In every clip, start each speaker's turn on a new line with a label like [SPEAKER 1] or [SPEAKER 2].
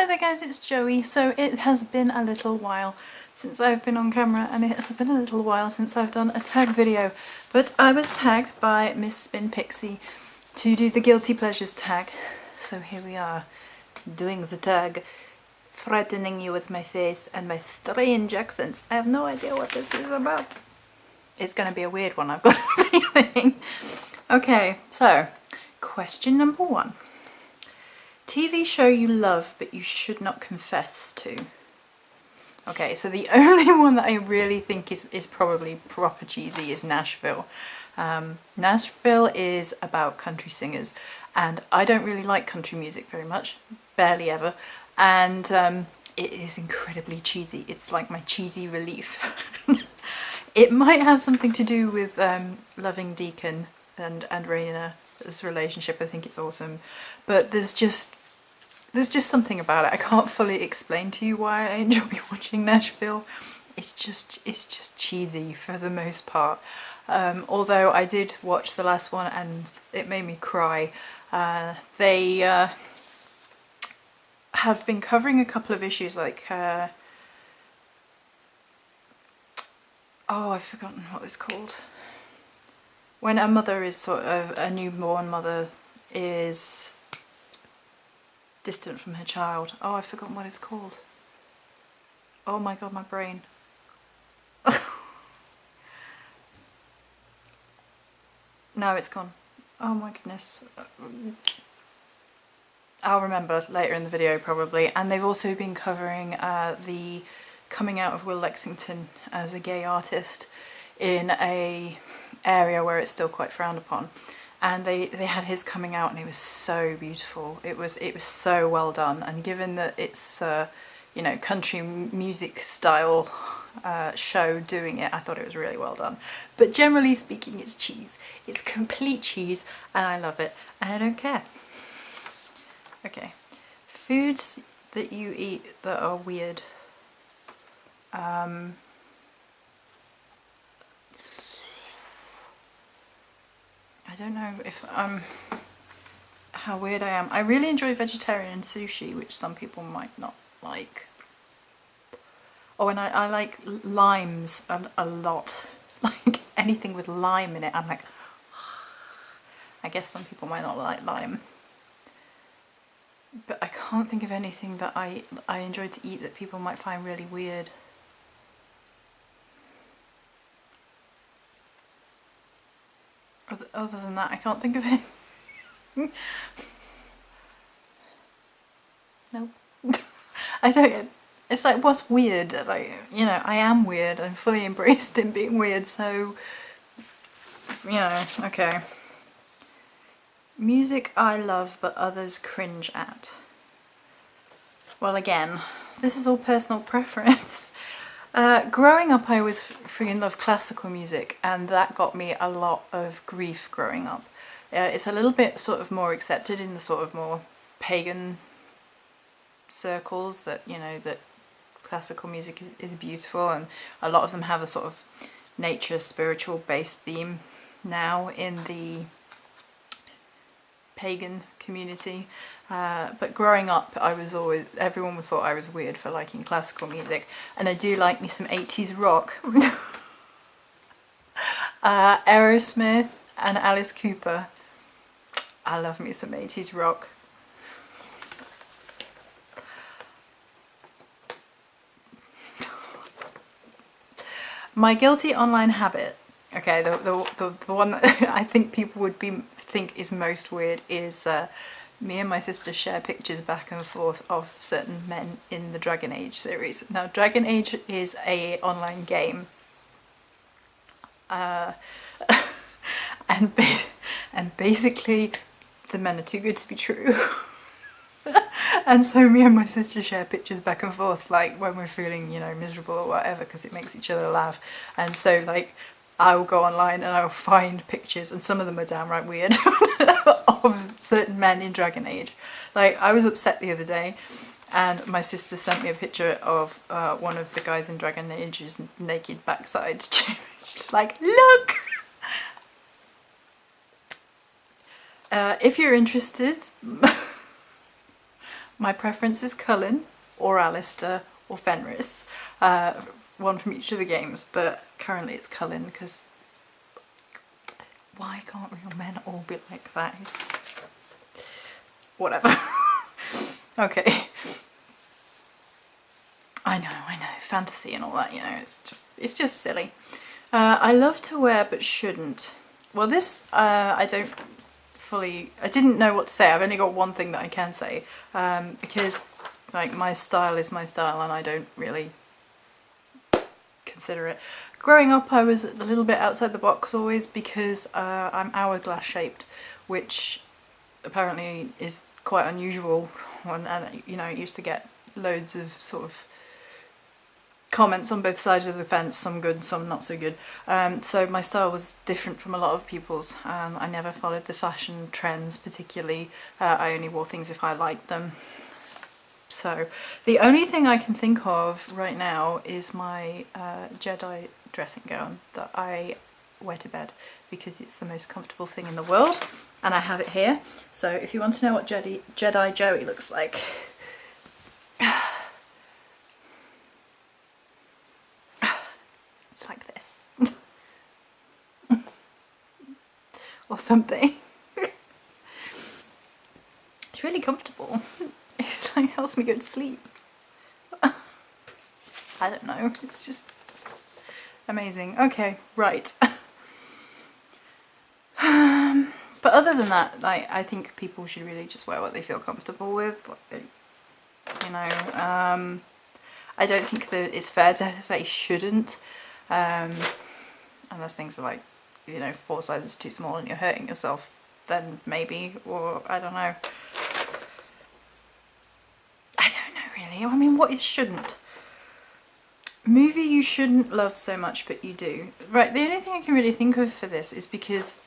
[SPEAKER 1] Hello there guys, it's Joey. So it has been a little while since I've been on camera, and it has been a little while since I've done a tag video, but I was tagged by Miss Spin Pixie to do the Guilty Pleasures tag, so here we are doing the tag, threatening you with my face and my strange accents. I have no idea what this is about. It's going to be a weird one, I've got a feeling. Okay, so question number 1. TV show you love but you should not confess to. Okay, so the only one that I really think is probably proper cheesy is Nashville. Nashville is about country singers, and I don't really like country music very much, barely ever, and it is incredibly cheesy. It's like my cheesy relief. It might have something to do with loving Deacon and Raina's relationship. I think it's awesome, but there's just something about it. I can't fully explain to you why I enjoy watching Nashville. It's just cheesy for the most part. Although I did watch the last one and it made me cry. They have been covering a couple of issues like oh, I've forgotten what it's called. When a mother is sort of, a newborn mother is distant from her child. Oh, I've forgotten what it's called. Oh my god, my brain. No, it's gone. Oh my goodness. I'll remember later in the video probably. And they've also been covering the coming out of Will Lexington as a gay artist in a area where it's still quite frowned upon. And they had his coming out and it was so beautiful. It was so well done, and given that it's you know, country music style show doing it, I thought it was really well done. But generally speaking, it's cheese. It's complete cheese and I love it and I don't care. Okay, foods that you eat that are weird. I don't know if how weird I am. I really enjoy vegetarian sushi, which some people might not like. Oh, and I like limes a lot. Like anything with lime in it, I'm like, I guess some people might not like lime. But I can't think of anything that I enjoy to eat that people might find really weird. Other than that, I can't think of anything. Nope. I don't. It's like, what's weird? Like, you know, I am weird. I'm fully embraced in being weird, so, you know, okay. Music I love but others cringe at. Well, again, this is all personal preference. Growing up, I always freaking loved classical music, and that got me a lot of grief growing up. It's a little bit sort of more accepted in the sort of more pagan circles that, you know, that classical music is beautiful, and a lot of them have a sort of nature, spiritual based theme now in the pagan community. But growing up, I was always, everyone thought I was weird for liking classical music, and I do like me some 80s rock. Aerosmith and Alice Cooper. I love me some 80s rock. My guilty online habit. Okay, the one that I think people would think is most weird is me and my sister share pictures back and forth of certain men in the Dragon Age series. Now, Dragon Age is a online game, and basically the men are too good to be true. And so me and my sister share pictures back and forth, like when we're feeling, you know, miserable or whatever, because it makes each other laugh. And so, like, I will go online and I will find pictures, and some of them are downright weird, of certain men in Dragon Age. Like, I was upset the other day and my sister sent me a picture of one of the guys in Dragon Age's naked backside. She's like, look! If you're interested, My preference is Cullen or Alistair or Fenris, one from each of the games, but currently it's Cullen because why can't real men all be like that? He's just whatever. Okay. I know, fantasy and all that, you know, it's just silly. I love to wear but shouldn't. Well, this I didn't know what to say. I've only got one thing that I can say, because like my style is my style and I don't really consider it. Growing up I was a little bit outside the box always because I'm hourglass shaped, which apparently is quite unusual, and you know, I used to get loads of sort of comments on both sides of the fence, some good, some not so good. So my style was different from a lot of people's. I never followed the fashion trends particularly. I only wore things if I liked them. So the only thing I can think of right now is my Jedi dressing gown that I wear to bed because it's the most comfortable thing in the world, and I have it here. So if you want to know what Jedi Joey looks like, it's like this. Or something. It's really comfortable. It like helps me go to sleep. I don't know, it's just amazing. Okay, right. But other than that, like, I think people should really just wear what they feel comfortable with. You know, I don't think that it's fair to say shouldn't, unless things are like, you know, 4 sizes too small and you're hurting yourself, then maybe, or I don't know. I don't know really. I mean, what is shouldn't? Movie you shouldn't love so much but you do. Right, the only thing I can really think of for this is because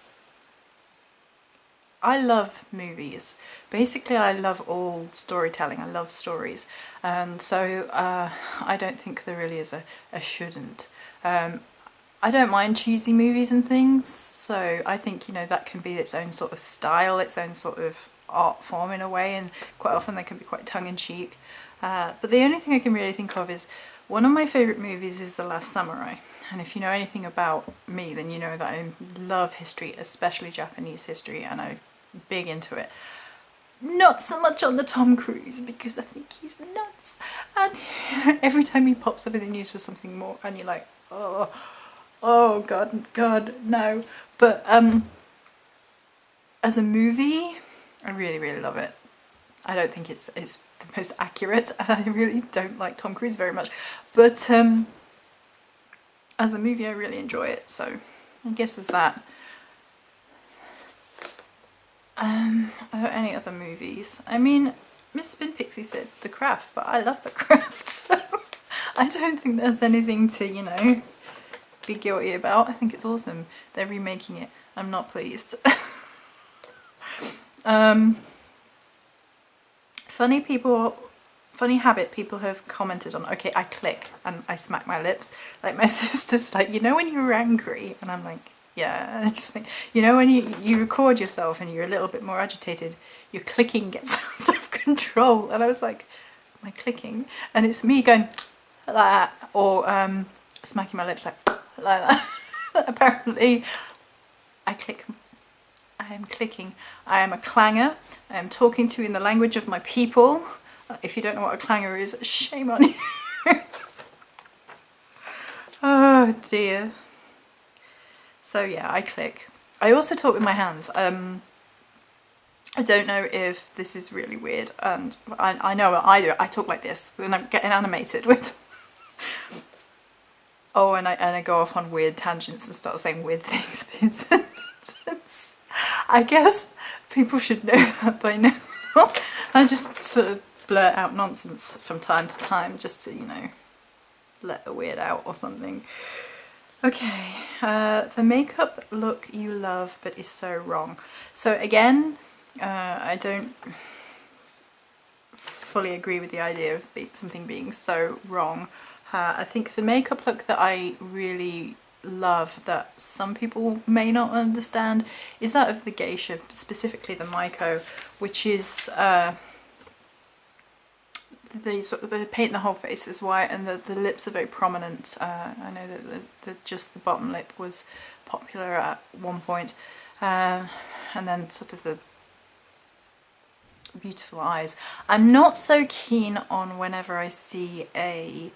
[SPEAKER 1] I love movies. Basically I love all storytelling, I love stories, and so I don't think there really is a shouldn't. I don't mind cheesy movies and things, so I think, you know, that can be its own sort of style, its own sort of art form in a way, and quite often they can be quite tongue-in-cheek. But the only thing I can really think of is one of my favourite movies is The Last Samurai, and if you know anything about me then you know that I love history, especially Japanese history, and I'm big into it. Not so much on the Tom Cruise because I think he's nuts, and every time he pops up in the news for something more and you're like, oh god no. But as a movie I really love it. I don't think it's the most accurate, and I really don't like Tom Cruise very much, but as a movie I really enjoy it, so I guess there's that. Any other movies? I mean, Miss Spin Pixie said The Craft, but I love The Craft, so I don't think there's anything to, you know, be guilty about. I think it's awesome. They're remaking it. I'm not pleased. Funny habit people have commented on. Okay, I click and I smack my lips. Like my sister's like, you know when you're angry? And I'm like, yeah. I just think, you know when you record yourself and you're a little bit more agitated, your clicking gets out of control. And I was like, am I clicking? And it's me going like that, or smacking my lips like that. Apparently I click. I am clicking. I am a clanger. I am talking to you in the language of my people. If you don't know what a clanger is, shame on you. Oh dear. So yeah, I click. I also talk with my hands. I don't know if this is really weird, and I know what I do. I talk like this, and I'm getting animated with. Oh, and I go off on weird tangents and start saying weird things. I guess people should know that by now. I just sort of blurt out nonsense from time to time just to, you know, let the weird out or something. Okay, the makeup look you love but is so wrong. So again, I don't fully agree with the idea of something being so wrong. I think the makeup look that I really love that some people may not understand is that of the geisha, specifically the Maiko, which is they sort of, they paint the whole face as white, and the lips are very prominent. I know that just the bottom lip was popular at one point, and then sort of the beautiful eyes. I'm not so keen on whenever I see a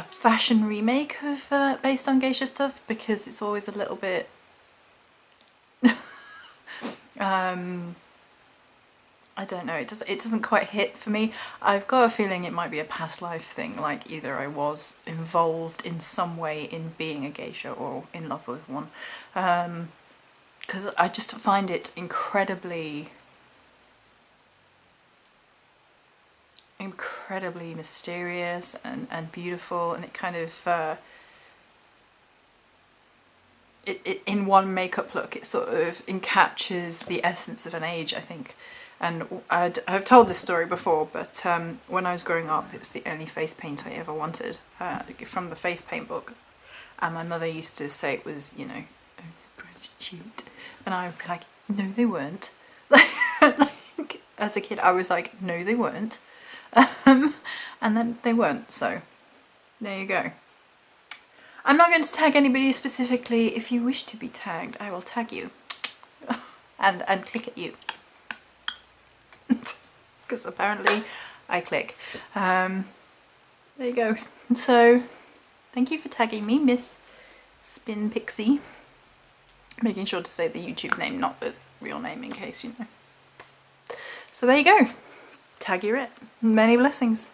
[SPEAKER 1] fashion remake of based on geisha stuff, because it's always a little bit I don't know, it doesn't quite hit for me. I've got a feeling it might be a past life thing, like either I was involved in some way in being a geisha or in love with one, because I just find it incredibly mysterious and beautiful, and it kind of it in one makeup look it sort of encaptures the essence of an age, I think. And I've told this story before, but when I was growing up, it was the only face paint I ever wanted, from the face paint book. And my mother used to say it was, you know, oh, it's a prostitute. And I would be like, no they weren't. Like, as a kid I was like, no they weren't. And then they weren't, so there you go. I'm not going to tag anybody specifically. If you wish to be tagged, I will tag you. and click at you. Because apparently I click. There you go. So thank you for tagging me, Miss Spin Pixie. Making sure to say the YouTube name, not the real name, in case you know. So there you go. Tag you're it. Many blessings.